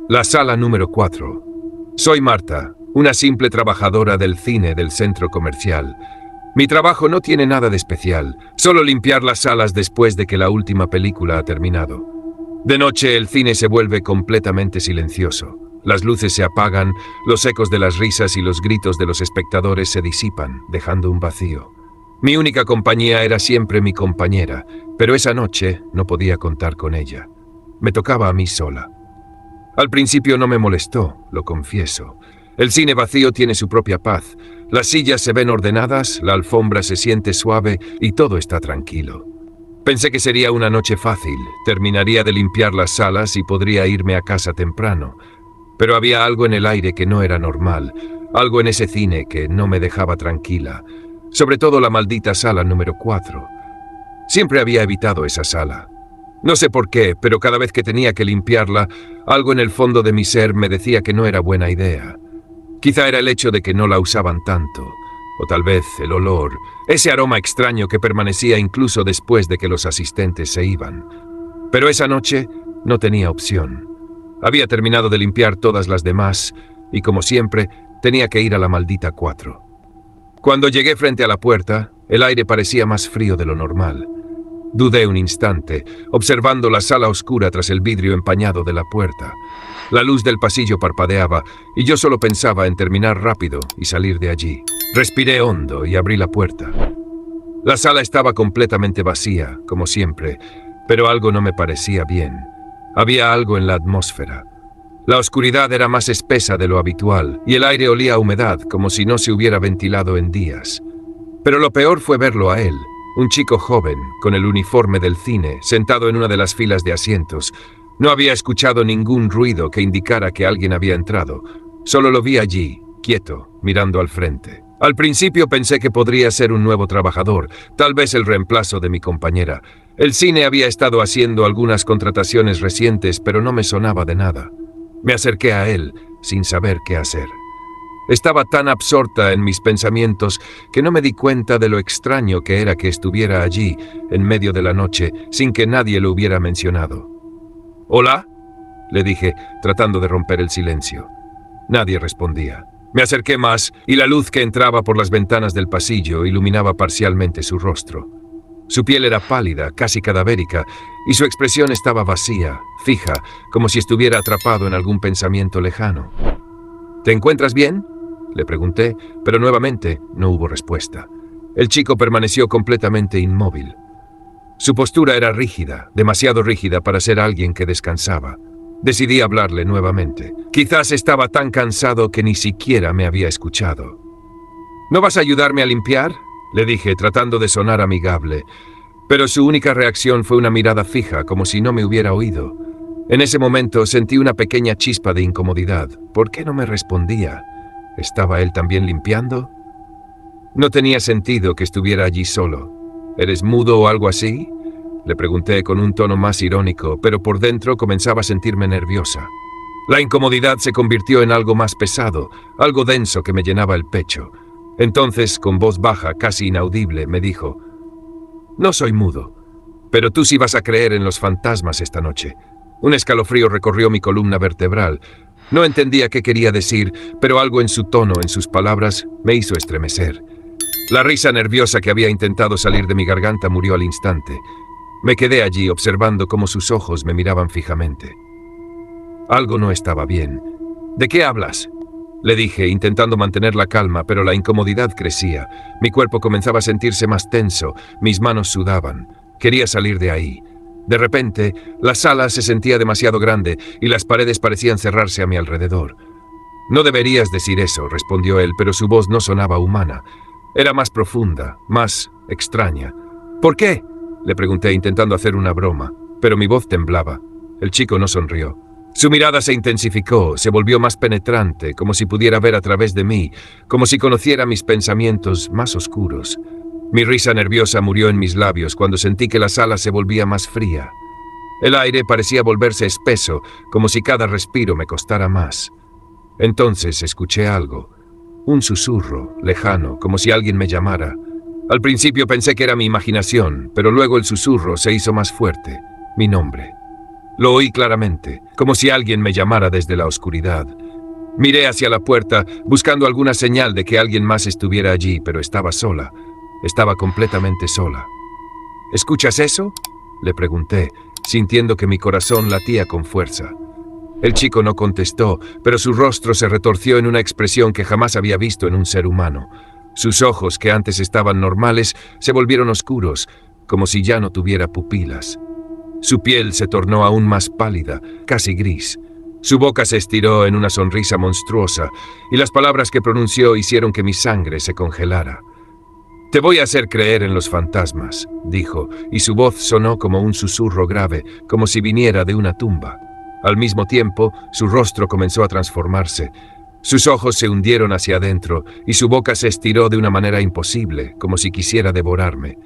La sala número 4. Soy Marta, una simple trabajadora del cine del centro comercial. Mi trabajo no tiene nada de especial, solo limpiar las salas después de que la última película ha terminado. De noche el cine se vuelve completamente silencioso. Las luces se apagan, los ecos de las risas y los gritos de los espectadores se disipan, dejando un vacío. Mi única compañía era siempre mi compañera, pero esa noche no podía contar con ella. Me tocaba a mí sola. Al principio no me molestó, lo confieso. El cine vacío tiene su propia paz. Las sillas se ven ordenadas, la alfombra se siente suave y todo está tranquilo. Pensé que sería una noche fácil, terminaría de limpiar las salas y podría irme a casa temprano. Pero había algo en el aire que no era normal, algo en ese cine que no me dejaba tranquila, sobre todo la maldita sala número 4. Siempre había evitado esa sala. No sé por qué, pero cada vez que tenía que limpiarla, algo en el fondo de mi ser me decía que no era buena idea. Quizá era el hecho de que no la usaban tanto, o tal vez el olor, ese aroma extraño que permanecía incluso después de que los asistentes se iban. Pero esa noche no tenía opción. Había terminado de limpiar todas las demás, y como siempre, tenía que ir a la maldita 4. Cuando llegué frente a la puerta, el aire parecía más frío de lo normal. Dudé un instante, observando la sala oscura tras el vidrio empañado de la puerta. La luz del pasillo parpadeaba, y yo solo pensaba en terminar rápido y salir de allí. Respiré hondo y abrí la puerta. La sala estaba completamente vacía, como siempre, pero algo no me parecía bien. Había algo en la atmósfera. La oscuridad era más espesa de lo habitual, y el aire olía a humedad, como si no se hubiera ventilado en días. Pero lo peor fue verlo a él. Un chico joven, con el uniforme del cine, sentado en una de las filas de asientos. No había escuchado ningún ruido que indicara que alguien había entrado. Solo lo vi allí, quieto, mirando al frente. Al principio pensé que podría ser un nuevo trabajador, tal vez el reemplazo de mi compañera. El cine había estado haciendo algunas contrataciones recientes, pero no me sonaba de nada. Me acerqué a él, sin saber qué hacer. Estaba tan absorta en mis pensamientos que no me di cuenta de lo extraño que era que estuviera allí, en medio de la noche, sin que nadie lo hubiera mencionado. «¿Hola?», le dije, tratando de romper el silencio. Nadie respondía. Me acerqué más, y la luz que entraba por las ventanas del pasillo iluminaba parcialmente su rostro. Su piel era pálida, casi cadavérica, y su expresión estaba vacía, fija, como si estuviera atrapado en algún pensamiento lejano. «¿Te encuentras bien?», le pregunté, pero nuevamente no hubo respuesta. El chico permaneció completamente inmóvil. Su postura era rígida, demasiado rígida para ser alguien que descansaba. Decidí hablarle nuevamente. Quizás estaba tan cansado que ni siquiera me había escuchado. «¿No vas a ayudarme a limpiar?», le dije, tratando de sonar amigable. Pero su única reacción fue una mirada fija, como si no me hubiera oído. En ese momento sentí una pequeña chispa de incomodidad. ¿Por qué no me respondía? ¿Estaba él también limpiando? No tenía sentido que estuviera allí solo. ¿Eres mudo o algo así?, le pregunté con un tono más irónico, pero por dentro comenzaba a sentirme nerviosa. La incomodidad se convirtió en algo más pesado, algo denso que me llenaba el pecho. Entonces, con voz baja, casi inaudible, me dijo: «No soy mudo, pero tú sí vas a creer en los fantasmas esta noche». Un escalofrío recorrió mi columna vertebral. No entendía qué quería decir, pero algo en su tono, en sus palabras, me hizo estremecer. La risa nerviosa que había intentado salir de mi garganta murió al instante. Me quedé allí observando cómo sus ojos me miraban fijamente. Algo no estaba bien. «¿De qué hablas?», le dije, intentando mantener la calma, pero la incomodidad crecía. Mi cuerpo comenzaba a sentirse más tenso, mis manos sudaban. Quería salir de ahí. De repente, la sala se sentía demasiado grande y las paredes parecían cerrarse a mi alrededor. «No deberías decir eso», respondió él, pero su voz no sonaba humana. Era más profunda, más extraña. «¿Por qué?», le pregunté, intentando hacer una broma, pero mi voz temblaba. El chico no sonrió. Su mirada se intensificó, se volvió más penetrante, como si pudiera ver a través de mí, como si conociera mis pensamientos más oscuros. Mi risa nerviosa murió en mis labios cuando sentí que la sala se volvía más fría. El aire parecía volverse espeso, como si cada respiro me costara más. Entonces escuché algo, un susurro, lejano, como si alguien me llamara. Al principio pensé que era mi imaginación, pero luego el susurro se hizo más fuerte, mi nombre. Lo oí claramente, como si alguien me llamara desde la oscuridad. Miré hacia la puerta, buscando alguna señal de que alguien más estuviera allí, pero estaba sola. Estaba completamente sola. ¿Escuchas eso?, le pregunté, sintiendo que mi corazón latía con fuerza. El chico no contestó, pero su rostro se retorció en una expresión que jamás había visto en un ser humano. Sus ojos, que antes estaban normales, se volvieron oscuros, como si ya no tuviera pupilas. Su piel se tornó aún más pálida, casi gris. Su boca se estiró en una sonrisa monstruosa, y las palabras que pronunció hicieron que mi sangre se congelara. «Te voy a hacer creer en los fantasmas», dijo, y su voz sonó como un susurro grave, como si viniera de una tumba. Al mismo tiempo, su rostro comenzó a transformarse. Sus ojos se hundieron hacia adentro, y su boca se estiró de una manera imposible, como si quisiera devorarme.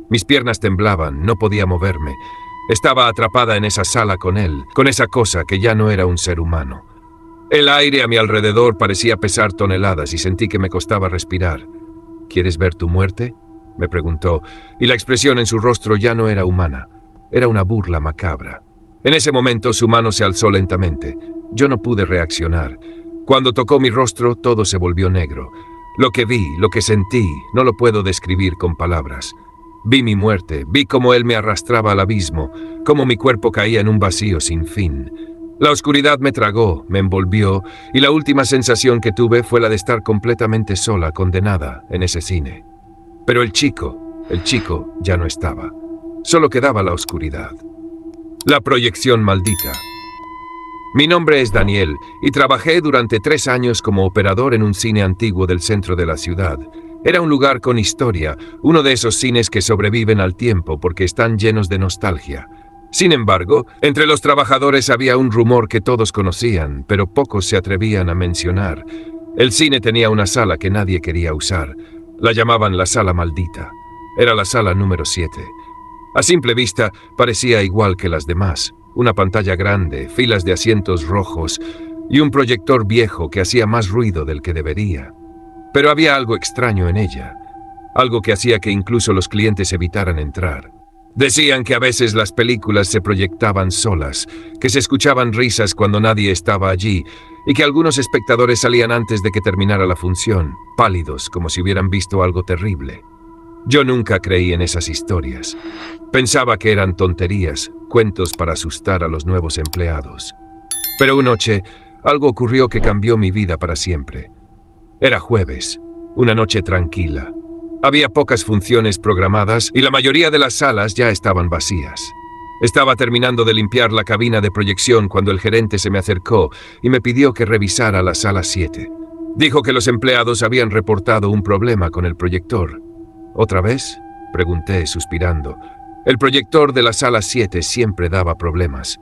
Mis piernas temblaban, no podía moverme. Estaba atrapada en esa sala con él, con esa cosa que ya no era un ser humano. El aire a mi alrededor parecía pesar toneladas y sentí que me costaba respirar. «¿Quieres ver tu muerte?», me preguntó, y la expresión en su rostro ya no era humana. Era una burla macabra. En ese momento su mano se alzó lentamente. Yo no pude reaccionar. Cuando tocó mi rostro, todo se volvió negro. Lo que vi, lo que sentí, no lo puedo describir con palabras. Vi mi muerte, vi cómo él me arrastraba al abismo, cómo mi cuerpo caía en un vacío sin fin. La oscuridad me tragó, me envolvió, y la última sensación que tuve fue la de estar completamente sola, condenada, en ese cine. Pero el chico ya no estaba. Solo quedaba la oscuridad. La proyección maldita. Mi nombre es Daniel, y trabajé durante 3 años como operador en un cine antiguo del centro de la ciudad. Era un lugar con historia, uno de esos cines que sobreviven al tiempo porque están llenos de nostalgia. Sin embargo, entre los trabajadores había un rumor que todos conocían, pero pocos se atrevían a mencionar. El cine tenía una sala que nadie quería usar. La llamaban la sala maldita. Era la sala número 7. A simple vista, parecía igual que las demás. Una pantalla grande, filas de asientos rojos y un proyector viejo que hacía más ruido del que debería. Pero había algo extraño en ella. Algo que hacía que incluso los clientes evitaran entrar. Decían que a veces las películas se proyectaban solas, que se escuchaban risas cuando nadie estaba allí, y que algunos espectadores salían antes de que terminara la función, pálidos, como si hubieran visto algo terrible. Yo nunca creí en esas historias. Pensaba que eran tonterías, cuentos para asustar a los nuevos empleados. Pero una noche, algo ocurrió que cambió mi vida para siempre. Era jueves, una noche tranquila. Había pocas funciones programadas y la mayoría de las salas ya estaban vacías. Estaba terminando de limpiar la cabina de proyección cuando el gerente se me acercó y me pidió que revisara la sala 7. Dijo que los empleados habían reportado un problema con el proyector. ¿Otra vez?, pregunté, suspirando. El proyector de la sala 7 siempre daba problemas.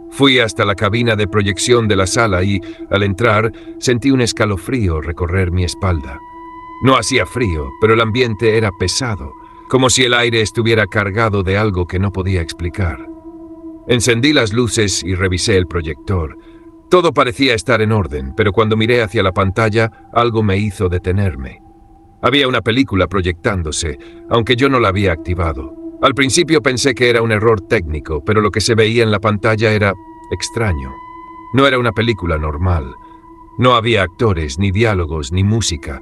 Fui hasta la cabina de proyección de la sala y, al entrar, sentí un escalofrío recorrer mi espalda. No hacía frío, pero el ambiente era pesado, como si el aire estuviera cargado de algo que no podía explicar. Encendí las luces y revisé el proyector. Todo parecía estar en orden, pero cuando miré hacia la pantalla, algo me hizo detenerme. Había una película proyectándose, aunque yo no la había activado. Al principio pensé que era un error técnico, pero lo que se veía en la pantalla era extraño. No era una película normal. No había actores, ni diálogos, ni música.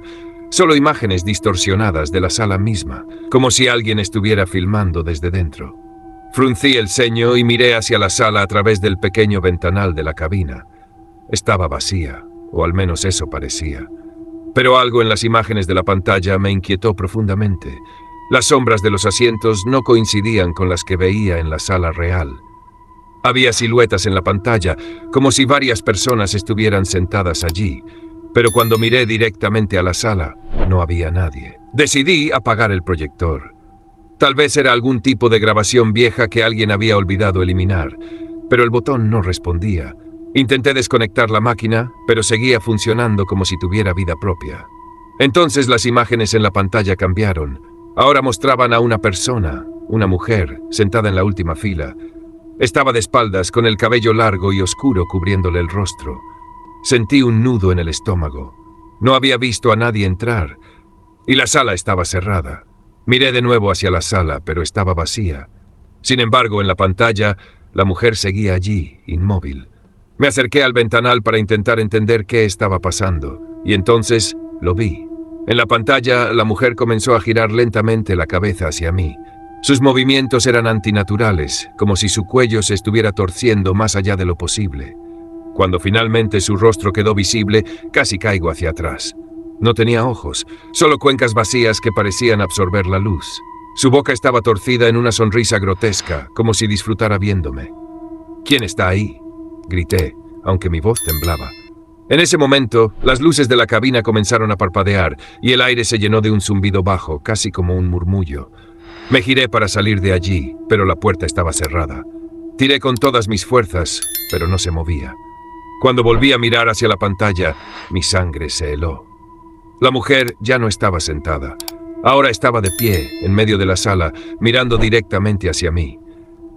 Solo imágenes distorsionadas de la sala misma, como si alguien estuviera filmando desde dentro. Fruncí el ceño y miré hacia la sala a través del pequeño ventanal de la cabina. Estaba vacía, o al menos eso parecía. Pero algo en las imágenes de la pantalla me inquietó profundamente. Las sombras de los asientos no coincidían con las que veía en la sala real. Había siluetas en la pantalla, como si varias personas estuvieran sentadas allí. Pero cuando miré directamente a la sala, no había nadie. Decidí apagar el proyector. Tal vez era algún tipo de grabación vieja que alguien había olvidado eliminar, pero el botón no respondía. Intenté desconectar la máquina, pero seguía funcionando como si tuviera vida propia. Entonces las imágenes en la pantalla cambiaron. Ahora mostraban a una persona, una mujer, sentada en la última fila. Estaba de espaldas, con el cabello largo y oscuro cubriéndole el rostro. Sentí un nudo en el estómago. No había visto a nadie entrar, y la sala estaba cerrada. Miré de nuevo hacia la sala, pero estaba vacía. Sin embargo, en la pantalla La mujer seguía allí, inmóvil. Me acerqué al ventanal para intentar entender qué estaba pasando, y entonces lo vi. En la pantalla, la mujer comenzó a girar lentamente la cabeza hacia mí. Sus movimientos eran antinaturales, como si su cuello se estuviera torciendo más allá de lo posible. Cuando finalmente su rostro quedó visible, casi caigo hacia atrás. No tenía ojos, solo cuencas vacías que parecían absorber la luz. Su boca estaba torcida en una sonrisa grotesca, como si disfrutara viéndome. «¿Quién está ahí?», grité, aunque mi voz temblaba. En ese momento, las luces de la cabina comenzaron a parpadear y el aire se llenó de un zumbido bajo, casi como un murmullo. Me giré para salir de allí, pero la puerta estaba cerrada. Tiré con todas mis fuerzas, pero no se movía. Cuando volví a mirar hacia la pantalla, mi sangre se heló. La mujer ya no estaba sentada. Ahora estaba de pie, en medio de la sala, mirando directamente hacia mí.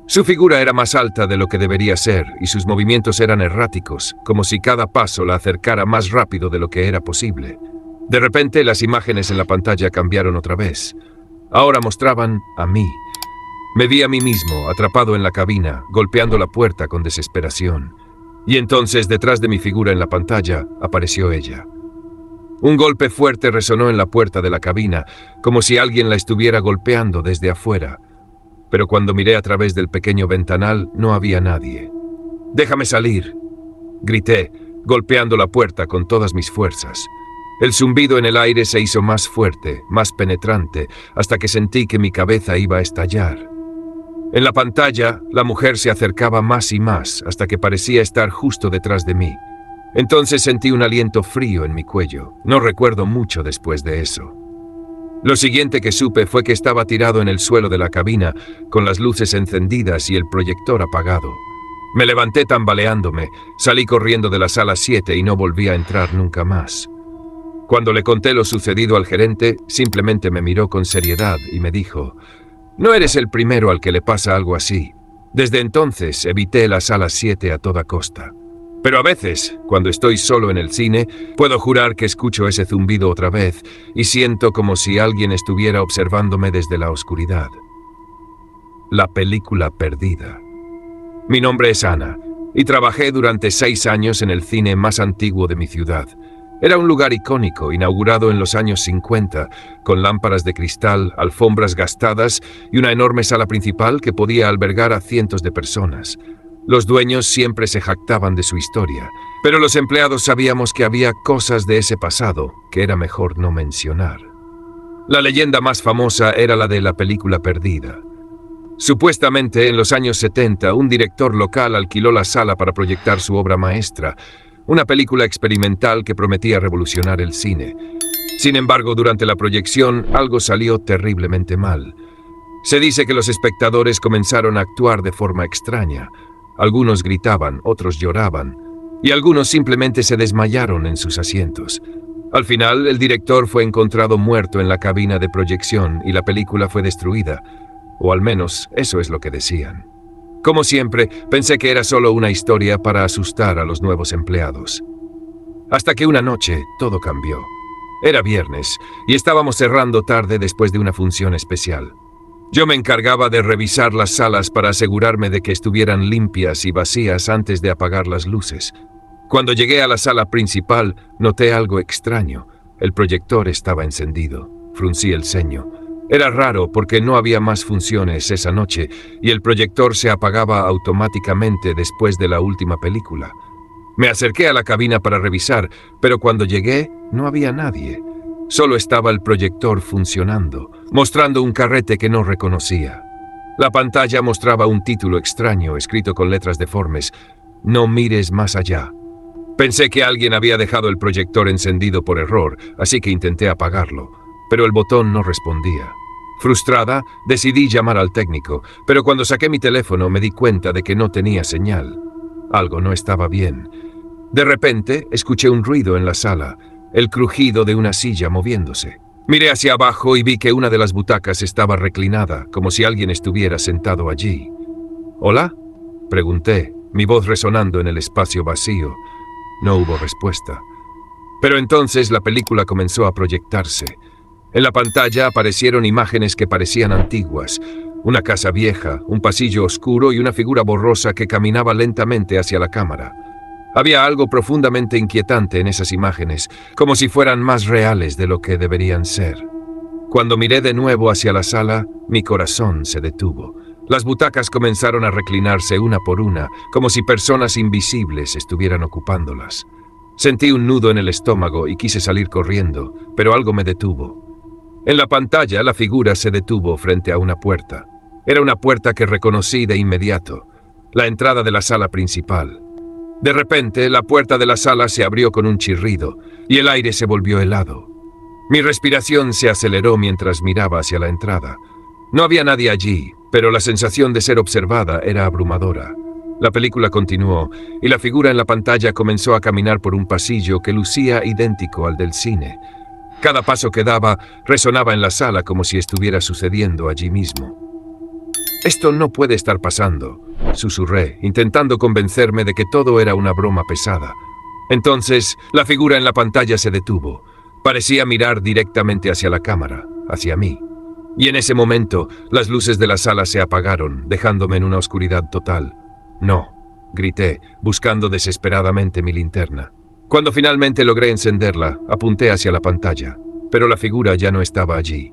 Su figura era más alta de lo que debería ser y sus movimientos eran erráticos, como si cada paso la acercara más rápido de lo que era posible. De repente, las imágenes en la pantalla cambiaron otra vez. Ahora mostraban a mí. Me vi a mí mismo, atrapado en la cabina, golpeando la puerta con desesperación. Y entonces, detrás de mi figura en la pantalla, apareció ella. Un golpe fuerte resonó en la puerta de la cabina, como si alguien la estuviera golpeando desde afuera. Pero cuando miré a través del pequeño ventanal, no había nadie. «¡Déjame salir!», grité, golpeando la puerta con todas mis fuerzas. El zumbido en el aire se hizo más fuerte, más penetrante, hasta que sentí que mi cabeza iba a estallar. En la pantalla, la mujer se acercaba más y más, hasta que parecía estar justo detrás de mí. Entonces sentí un aliento frío en mi cuello. No recuerdo mucho después de eso. Lo siguiente que supe fue que estaba tirado en el suelo de la cabina, con las luces encendidas y el proyector apagado. Me levanté tambaleándome, salí corriendo de la sala 7 y no volví a entrar nunca más. Cuando le conté lo sucedido al gerente, simplemente me miró con seriedad y me dijo: «No eres el primero al que le pasa algo así». Desde entonces evité la sala 7 a toda costa. Pero a veces, cuando estoy solo en el cine, puedo jurar que escucho ese zumbido otra vez y siento como si alguien estuviera observándome desde la oscuridad. La película perdida. Mi nombre es Ana y trabajé durante 6 años en el cine más antiguo de mi ciudad. Era un lugar icónico, inaugurado en los años 50, con lámparas de cristal, alfombras gastadas y una enorme sala principal que podía albergar a cientos de personas. Los dueños siempre se jactaban de su historia, pero los empleados sabíamos que había cosas de ese pasado que era mejor no mencionar. La leyenda más famosa era la de la película perdida. Supuestamente, en los años 70, un director local alquiló la sala para proyectar su obra maestra, una película experimental que prometía revolucionar el cine. Sin embargo, durante la proyección, algo salió terriblemente mal. Se dice que los espectadores comenzaron a actuar de forma extraña. Algunos gritaban, otros lloraban, y algunos simplemente se desmayaron en sus asientos. Al final, el director fue encontrado muerto en la cabina de proyección y la película fue destruida, o al menos eso es lo que decían. Como siempre, pensé que era solo una historia para asustar a los nuevos empleados. Hasta que una noche todo cambió. Era viernes y estábamos cerrando tarde después de una función especial. Yo me encargaba de revisar las salas para asegurarme de que estuvieran limpias y vacías antes de apagar las luces. Cuando llegué a la sala principal, noté algo extraño. El proyector estaba encendido. Fruncí el ceño. Era raro porque no había más funciones esa noche y el proyector se apagaba automáticamente después de la última película. Me acerqué a la cabina para revisar, pero cuando llegué no había nadie. Solo estaba el proyector funcionando, mostrando un carrete que no reconocía. La pantalla mostraba un título extraño escrito con letras deformes: «No mires más allá». Pensé que alguien había dejado el proyector encendido por error, así que intenté apagarlo, pero el botón no respondía. Frustrada, decidí llamar al técnico, pero cuando saqué mi teléfono me di cuenta de que no tenía señal. Algo no estaba bien. De repente, escuché un ruido en la sala, el crujido de una silla moviéndose. Miré hacia abajo y vi que una de las butacas estaba reclinada, como si alguien estuviera sentado allí. «¿Hola?», pregunté, mi voz resonando en el espacio vacío. No hubo respuesta. Pero entonces la película comenzó a proyectarse. En la pantalla aparecieron imágenes que parecían antiguas. Una casa vieja, un pasillo oscuro y una figura borrosa que caminaba lentamente hacia la cámara. Había algo profundamente inquietante en esas imágenes, como si fueran más reales de lo que deberían ser. Cuando miré de nuevo hacia la sala, mi corazón se detuvo. Las butacas comenzaron a reclinarse una por una, como si personas invisibles estuvieran ocupándolas. Sentí un nudo en el estómago y quise salir corriendo, pero algo me detuvo. En la pantalla, la figura se detuvo frente a una puerta. Era una puerta que reconocí de inmediato, la entrada de la sala principal. De repente, la puerta de la sala se abrió con un chirrido y el aire se volvió helado. Mi respiración se aceleró mientras miraba hacia la entrada. No había nadie allí, pero la sensación de ser observada era abrumadora. La película continuó y la figura en la pantalla comenzó a caminar por un pasillo que lucía idéntico al del cine. Cada paso que daba resonaba en la sala como si estuviera sucediendo allí mismo. «Esto no puede estar pasando», susurré, intentando convencerme de que todo era una broma pesada. Entonces, la figura en la pantalla se detuvo. Parecía mirar directamente hacia la cámara, hacia mí. Y en ese momento, las luces de la sala se apagaron, dejándome en una oscuridad total. «No», grité, buscando desesperadamente mi linterna. Cuando finalmente logré encenderla, apunté hacia la pantalla, pero la figura ya no estaba allí.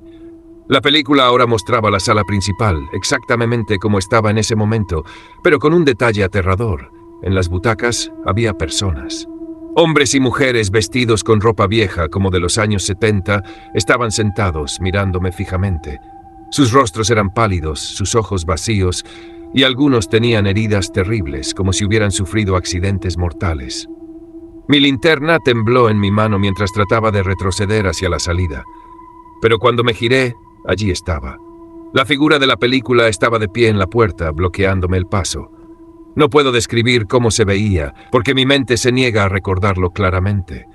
La película ahora mostraba la sala principal, exactamente como estaba en ese momento, pero con un detalle aterrador. En las butacas había personas. Hombres y mujeres vestidos con ropa vieja como de los años 70 estaban sentados mirándome fijamente. Sus rostros eran pálidos, sus ojos vacíos, y algunos tenían heridas terribles, como si hubieran sufrido accidentes mortales. Mi linterna tembló en mi mano mientras trataba de retroceder hacia la salida. Pero cuando me giré, allí estaba. La figura de la película estaba de pie en la puerta, bloqueándome el paso. No puedo describir cómo se veía, porque mi mente se niega a recordarlo claramente.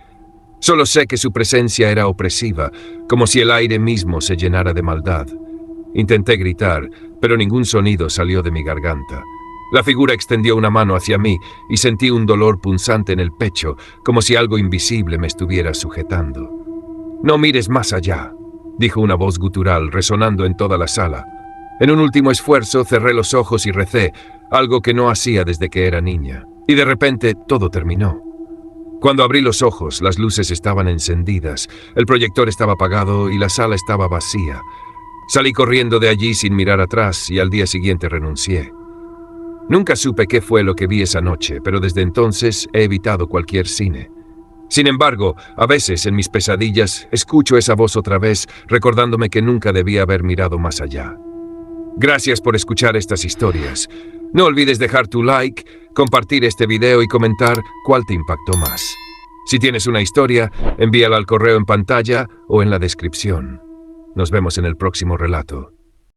Solo sé que su presencia era opresiva, como si el aire mismo se llenara de maldad. Intenté gritar, pero ningún sonido salió de mi garganta. La figura extendió una mano hacia mí y sentí un dolor punzante en el pecho, como si algo invisible me estuviera sujetando. «No mires más allá», dijo una voz gutural resonando en toda la sala. En un último esfuerzo cerré los ojos y recé, algo que no hacía desde que era niña. Y de repente todo terminó. Cuando abrí los ojos, las luces estaban encendidas, el proyector estaba apagado y la sala estaba vacía. Salí corriendo de allí sin mirar atrás y al día siguiente renuncié. Nunca supe qué fue lo que vi esa noche, pero desde entonces he evitado cualquier cine. Sin embargo, a veces en mis pesadillas escucho esa voz otra vez, recordándome que nunca debía haber mirado más allá. Gracias por escuchar estas historias. No olvides dejar tu like, compartir este video y comentar cuál te impactó más. Si tienes una historia, envíala al correo en pantalla o en la descripción. Nos vemos en el próximo relato.